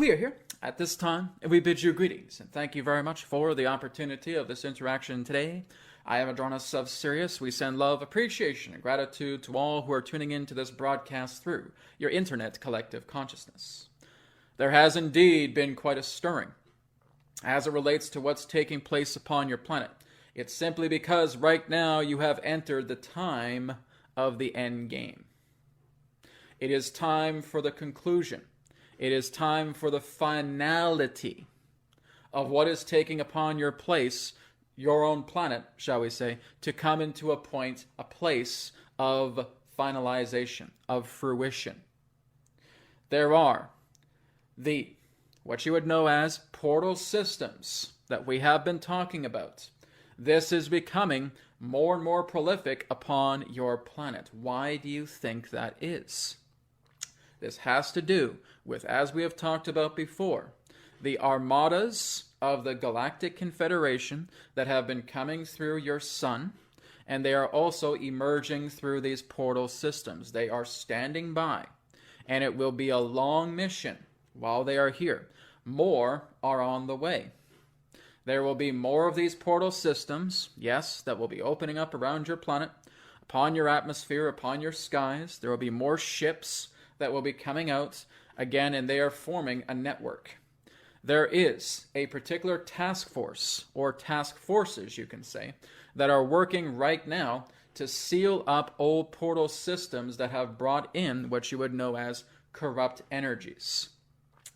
we are here at this time, and we bid you greetings, and thank you very much for the opportunity of this interaction today. I am Adronis of Sirius. We send love, appreciation, and gratitude to all who are tuning in to this broadcast through your internet collective consciousness. There has indeed been quite a stirring as it relates to what's taking place upon your planet. It's simply because right now you have entered the time of the end game. It is time for the conclusion. It is time for the finality of what is taking upon your place, your own planet, shall we say, to come into a place of finalization, of fruition. There are what you would know as portal systems that we have been talking about. This is becoming more and more prolific upon your planet. Why do you think that is? This has to do with, as we have talked about before, the armadas of the Galactic Confederation that have been coming through your sun, and they are also emerging through these portal systems. They are standing by, and it will be a long mission while they are here. More are on the way. There will be more of these portal systems, yes, that will be opening up around your planet, upon your atmosphere, upon your skies. There will be more ships that will be coming out again, and they are forming a network. There is a particular task force, or task forces, you can say, that are working right now to seal up old portal systems that have brought in what you would know as corrupt energies.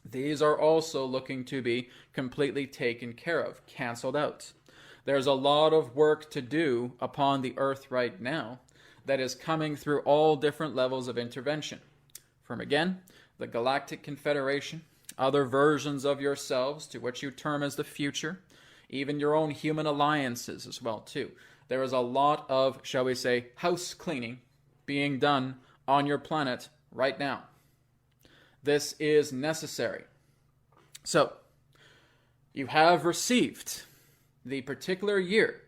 These are also looking to be completely taken care of, canceled out. There's a lot of work to do upon the earth right now that is coming through all different levels of intervention. From, again, the Galactic Confederation, other versions of yourselves to what you term as the future, even your own human alliances as well, too. There is a lot of, shall we say, house cleaning being done on your planet right now. This is necessary. So, you have received the particular year,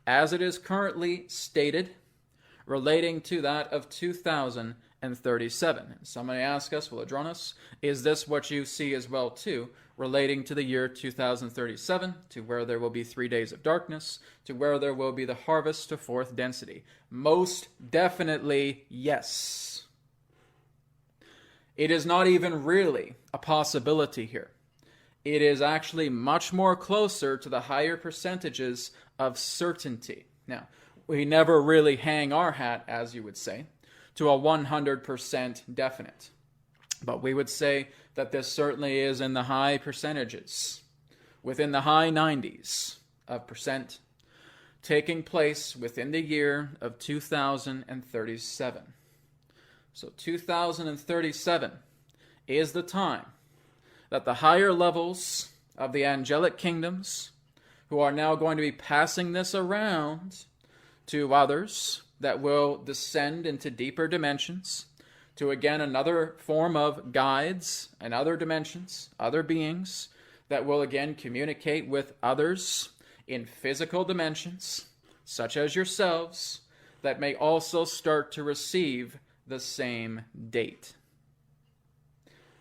as it is currently stated, relating to that of 2037. And somebody asked us, well, Adronis, is this what you see as well too, relating to the year 2037, to where there will be 3 days of darkness, to where there will be the harvest to fourth density? Most definitely yes. It is not even really a possibility here. It is actually much more closer to the higher percentages of certainty. Now, we never really hang our hat, as you would say, to a 100% definite. But we would say that this certainly is in the high percentages, within the high 90s of percent, taking place within the year of 2037. So 2037 is the time that the higher levels of the angelic kingdoms, who are now going to be passing this around to others that will descend into deeper dimensions, to again another form of guides and other dimensions, other beings that will again communicate with others in physical dimensions, such as yourselves, that may also start to receive the same date.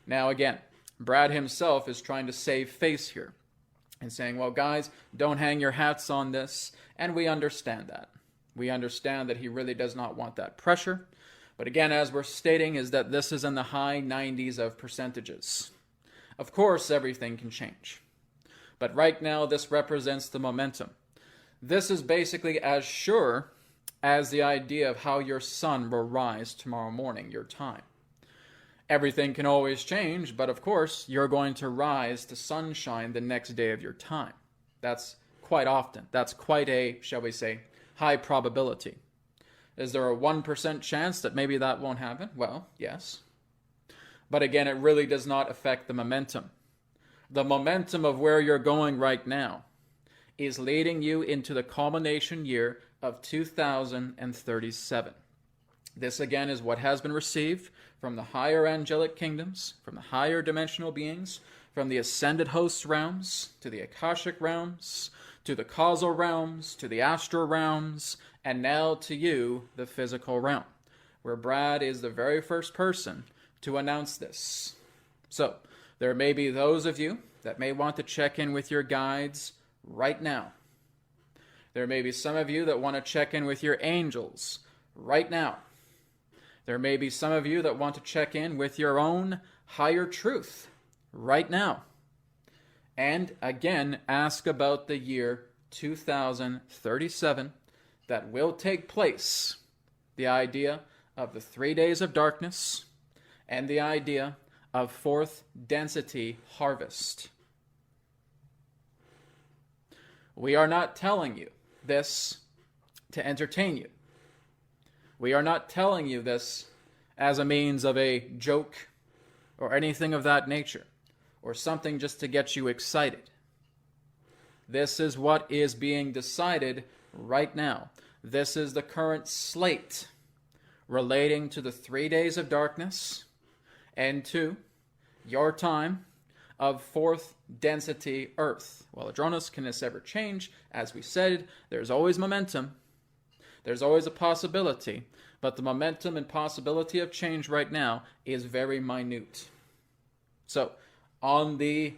Now again, Brad himself is trying to save face here and saying, well, guys, don't hang your hats on this, and we understand that. We understand that he really does not want that pressure. But again, as we're stating, is that this is in the high 90s of percentages. Of course, everything can change. But right now, this represents the momentum. This is basically as sure as the idea of how your sun will rise tomorrow morning, your time. Everything can always change, but of course, you're going to rise to sunshine the next day of your time. That's quite often. That's quite a, shall we say, high probability. Is there a 1% chance that maybe that won't happen? Well, yes. But again, it really does not affect the momentum. The momentum of where you're going right now is leading you into the culmination year of 2037. This again is what has been received from the higher angelic kingdoms, from the higher dimensional beings, from the ascended host realms, to the Akashic realms, to the causal realms, to the astral realms, and now to you, the physical realm, where Brad is the very first person to announce this. So, There may be those of you that may want to check in with your guides right now. There may be some of you that want to check in with your angels right now. There may be some of you that want to check in with your own higher truth right now. And again, ask about the year 2037 that will take place. The idea of the 3 days of darkness and the idea of fourth density harvest. We are not telling you this to entertain you. We are not telling you this as a means of a joke or anything of that nature, or something just to get you excited. This is what is being decided right now. This is the current slate relating to the 3 days of darkness and to your time of fourth density Earth. Well, Adronis, can this ever change? As we said, there's always momentum. There's always a possibility, but the momentum and possibility of change right now is very minute. So, on the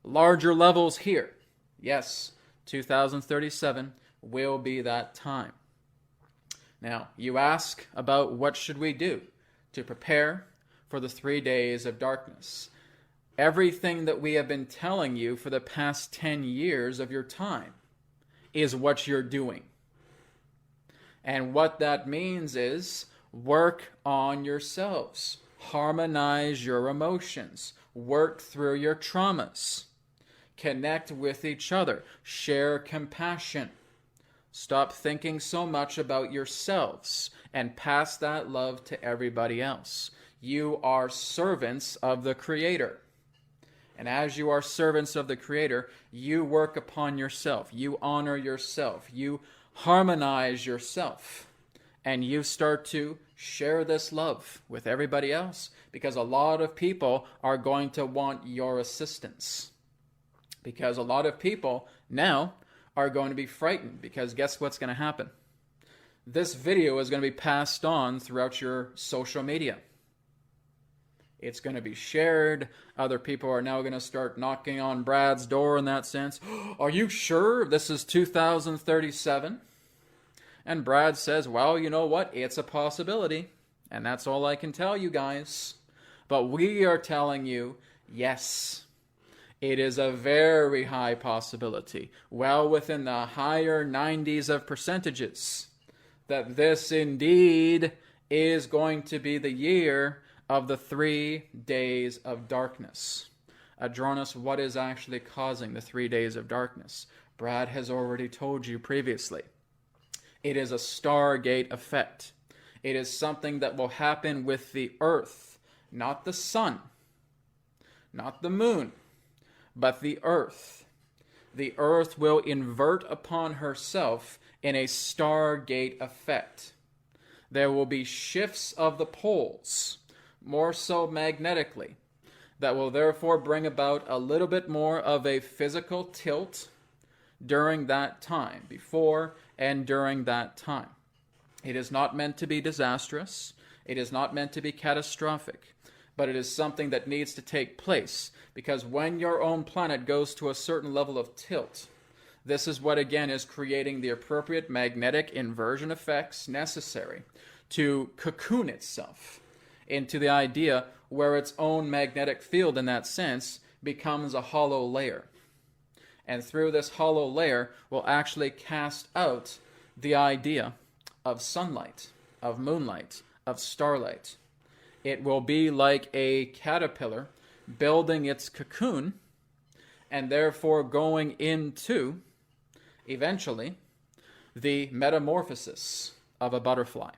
larger levels here, yes, 2037 will be that time. Now, you ask about what should we do to prepare for the 3 days of darkness. Everything that we have been telling you for the past 10 years of your time is what you're doing. And what that means is work on yourselves. Harmonize your emotions. Work through your traumas. Connect with each other. Share compassion. Stop thinking so much about yourselves and pass that love to everybody else. You are servants of the Creator. And as you are servants of the Creator, you work upon yourself. You honor yourself. You harmonize yourself. And you start to share this love with everybody else, because a lot of people are going to want your assistance. Because a lot of people now are going to be frightened, because guess what's going to happen? This video is going to be passed on throughout your social media. It's going to be shared. Other people are now going to start knocking on Brad's door in that sense. Are you sure this is 2037? And Brad says, well, you know what? It's a possibility. And that's all I can tell you guys. But we are telling you, yes, it is a very high possibility, well within the higher 90s of percentages, that this indeed is going to be the year of the 3 days of darkness. Adronis, what is actually causing the 3 days of darkness? Brad has already told you previously. It is a Stargate effect. It is something that will happen with the Earth, not the sun, not the moon, but the Earth. The Earth will invert upon herself in a Stargate effect. There will be shifts of the poles, more so magnetically, that will therefore bring about a little bit more of a physical tilt during that time, before and during that time. It is not meant to be disastrous. It is not meant to be catastrophic, but it is something that needs to take place, because when your own planet goes to a certain level of tilt, this is what again is creating the appropriate magnetic inversion effects necessary to cocoon itself into the idea where its own magnetic field in that sense becomes a hollow layer. And through this hollow layer will actually cast out the idea of sunlight, of moonlight, of starlight. It will be like a caterpillar building its cocoon and therefore going into, eventually, the metamorphosis of a butterfly.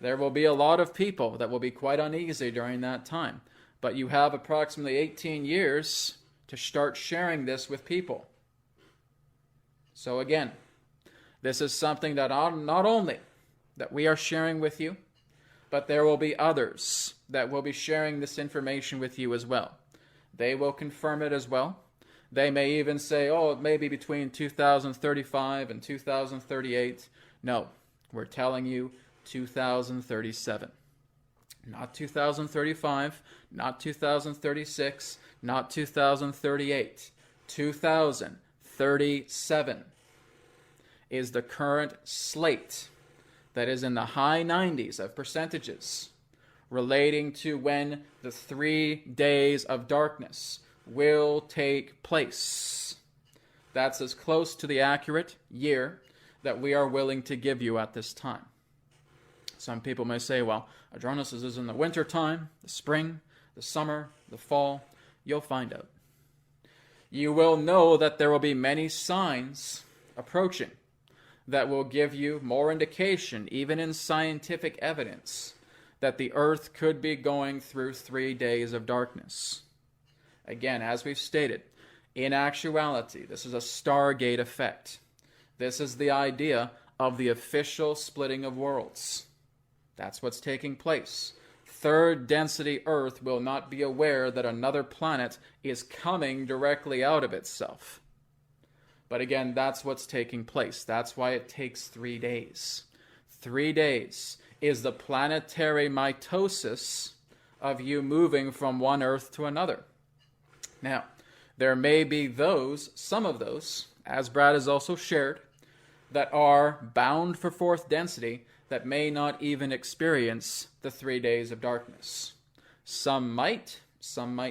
There will be a lot of people that will be quite uneasy during that time, but you have approximately 18 years to start sharing this with people. So again, this is something that not only that we are sharing with you, but there will be others that will be sharing this information with you as well. They will confirm it as well. They may even say, oh, it may be between 2035 and 2038. No, we're telling you 2037. Not 2035, not 2036, not 2038. 2037 is the current slate that is in the high 90s of percentages relating to when the 3 days of darkness will take place. That's as close to the accurate year that we are willing to give you at this time. Some people may say, well, Adronis is in the winter time, the spring, the summer, the fall. You'll find out. You will know that there will be many signs approaching that will give you more indication, even in scientific evidence, that the earth could be going through 3 days of darkness. Again, as we've stated, in actuality, this is a Stargate effect. This is the idea of the official splitting of worlds. That's what's taking place. Third density Earth will not be aware that another planet is coming directly out of itself. But again, that's what's taking place. That's why it takes 3 days. 3 days is the planetary mitosis of you moving from one Earth to another. Now, there may be those, some of those, as Brad has also shared, that are bound for fourth density that may not even experience the 3 days of darkness. Some might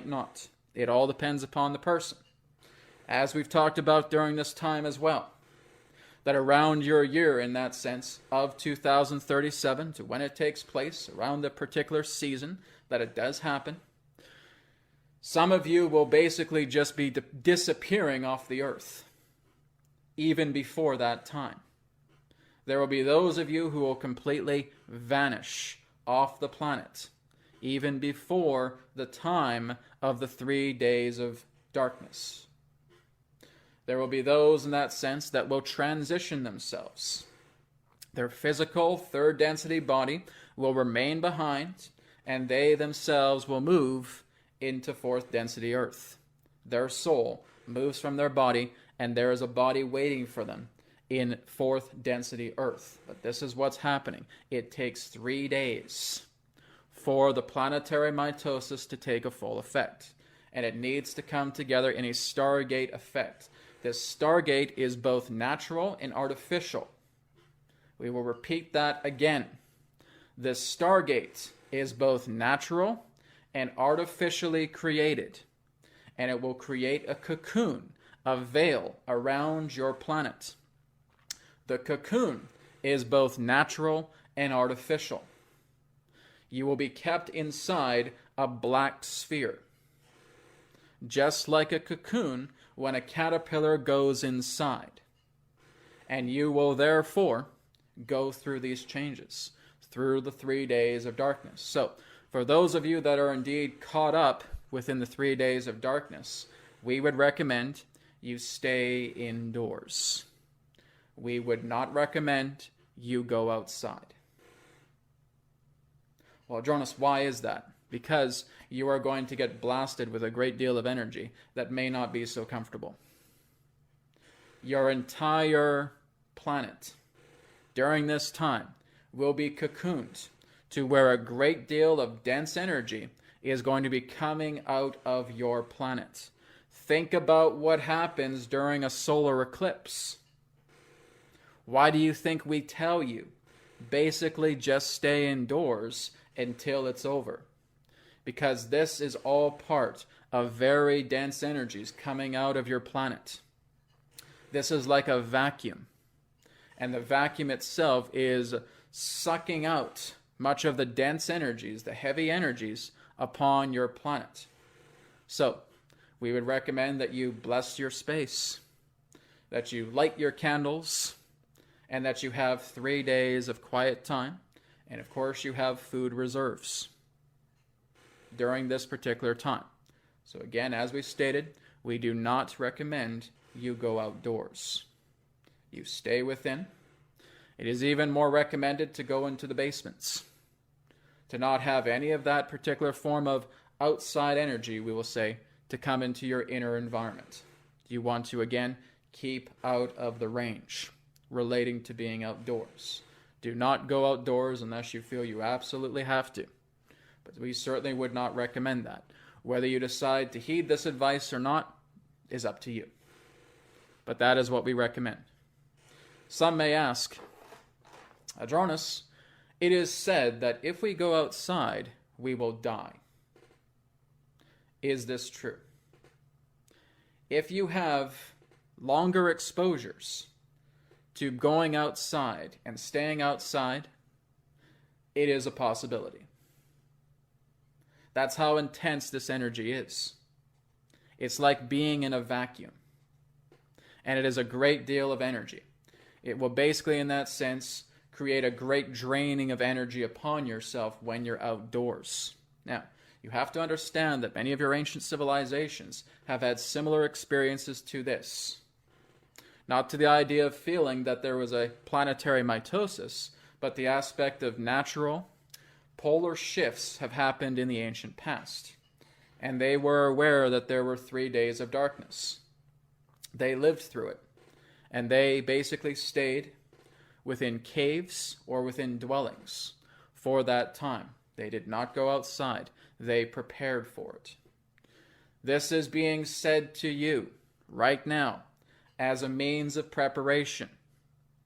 not. It all depends upon the person. As we've talked about during this time as well, that around your year, in that sense, of 2037 to when it takes place, around the particular season that it does happen, some of you will basically just be disappearing off the earth, even before that time. There will be those of you who will completely vanish off the planet, even before the time of the 3 days of darkness. There will be those, in that sense, that will transition themselves. Their physical third density body will remain behind, and they themselves will move into fourth density Earth. Their soul moves from their body, and there is a body waiting for them in fourth density Earth. But this is what's happening. It takes 3 days for the planetary mitosis to take a full effect. And it needs to come together in a Stargate effect. This Stargate is both natural and artificial. We will repeat that again. This Stargate is both natural and artificially created. And it will create a cocoon, a veil around your planet. The cocoon is both natural and artificial. You will be kept inside a black sphere. Just like a cocoon when a caterpillar goes inside. And you will therefore go through these changes, through the 3 days of darkness. So, for those of you that are indeed caught up within the 3 days of darkness, we would recommend you stay indoors. We would not recommend you go outside. Well, Adronis, why is that? Because you are going to get blasted with a great deal of energy that may not be so comfortable. Your entire planet during this time will be cocooned to where a great deal of dense energy is going to be coming out of your planet. Think about what happens during a solar eclipse. Why do you think we tell you basically just stay indoors until it's over? Because this is all part of very dense energies coming out of your planet. This is like a vacuum. And the vacuum itself is sucking out much of the dense energies, the heavy energies, upon your planet. So, we would recommend that you bless your space, that you light your candles, and that you have 3 days of quiet time, and of course you have food reserves during this particular time. So again, as we stated, we do not recommend you go outdoors. You stay within. It is even more recommended to go into the basements, to not have any of that particular form of outside energy, we will say, to come into your inner environment. You want to, again, keep out of the range relating to being outdoors. Do not go outdoors unless you feel you absolutely have to. But we certainly would not recommend that. Whether you decide to heed this advice or not is up to you. But that is what we recommend. Some may ask, Adronis, it is said that if we go outside, we will die. Is this true? If you have longer exposures to going outside and staying outside, it is a possibility. That's how intense this energy is. It's like being in a vacuum. And it is a great deal of energy. It will basically, in that sense, create a great draining of energy upon yourself when you're outdoors. Now, you have to understand that many of your ancient civilizations have had similar experiences to this. Not to the idea of feeling that there was a planetary mitosis, but the aspect of natural polar shifts have happened in the ancient past. And they were aware that there were 3 days of darkness. They lived through it. And they basically stayed within caves or within dwellings for that time. They did not go outside. They prepared for it. This is being said to you right now as a means of preparation.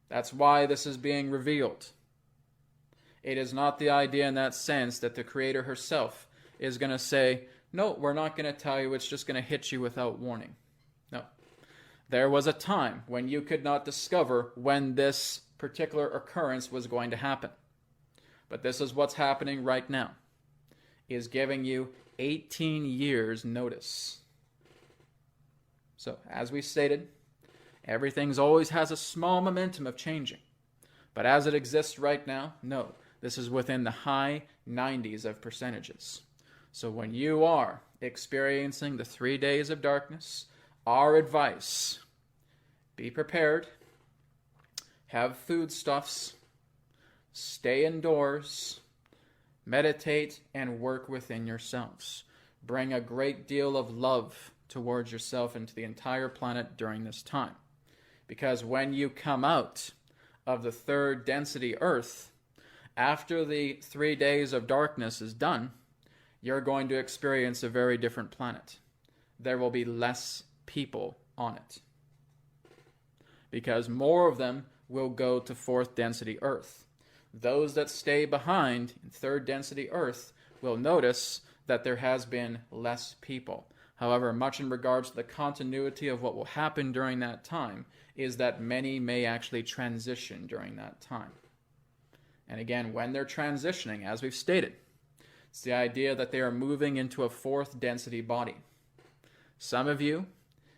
That's why this is being revealed. It is not the idea in that sense that the Creator herself is going to say, no, we're not going to tell you, it's just going to hit you without warning. No. There was a time when you could not discover when this particular occurrence was going to happen. But this is what's happening right now, is giving you 18 years notice. So, as we stated, everything's always has a small momentum of changing. But as it exists right now, no. This is within the high 90s of percentages. So when you are experiencing the 3 days of darkness, our advice, be prepared, have foodstuffs, stay indoors, meditate, and work within yourselves. Bring a great deal of love towards yourself and to the entire planet during this time. Because when you come out of the third density Earth, after the 3 days of darkness is done, you're going to experience a very different planet. There will be less people on it. Because more of them will go to fourth density Earth. Those that stay behind in third density Earth will notice that there has been less people. However, much in regards to the continuity of what will happen during that time is that many may actually transition during that time. And again, when they're transitioning, as we've stated, it's the idea that they are moving into a fourth density body. Some of you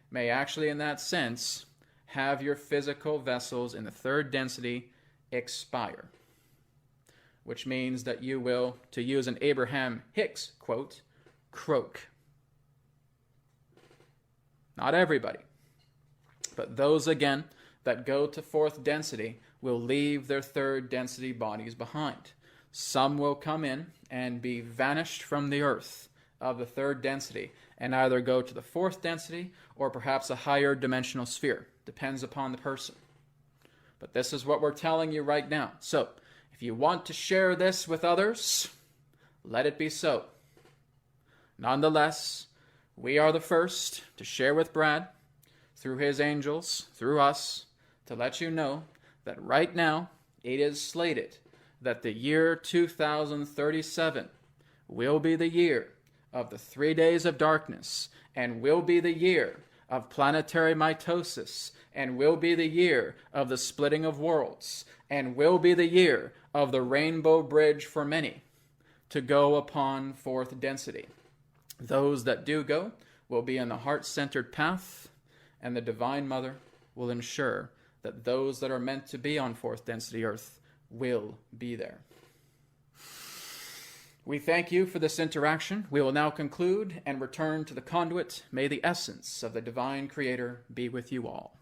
may actually, in that sense, have your physical vessels in the third density expire. Which means that you will, to use an Abraham Hicks quote, croak. Not everybody. But those, again, that go to fourth density will leave their third density bodies behind. Some will come in and be vanished from the earth of the third density and either go to the fourth density or perhaps a higher dimensional sphere. Depends upon the person. But this is what we're telling you right now. So, if you want to share this with others, let it be so. Nonetheless, we are the first to share with Brad, through his angels, through us, to let you know that right now it is slated that the year 2037 will be the year of the 3 days of darkness and will be the year of planetary mitosis and will be the year of the splitting of worlds and will be the year of the rainbow bridge for many to go upon fourth density. Those that do go will be in the heart-centered path, and the Divine Mother will ensure that those that are meant to be on fourth density Earth will be there. We thank you for this interaction. We will now conclude and return to the conduit. May the essence of the Divine Creator be with you all.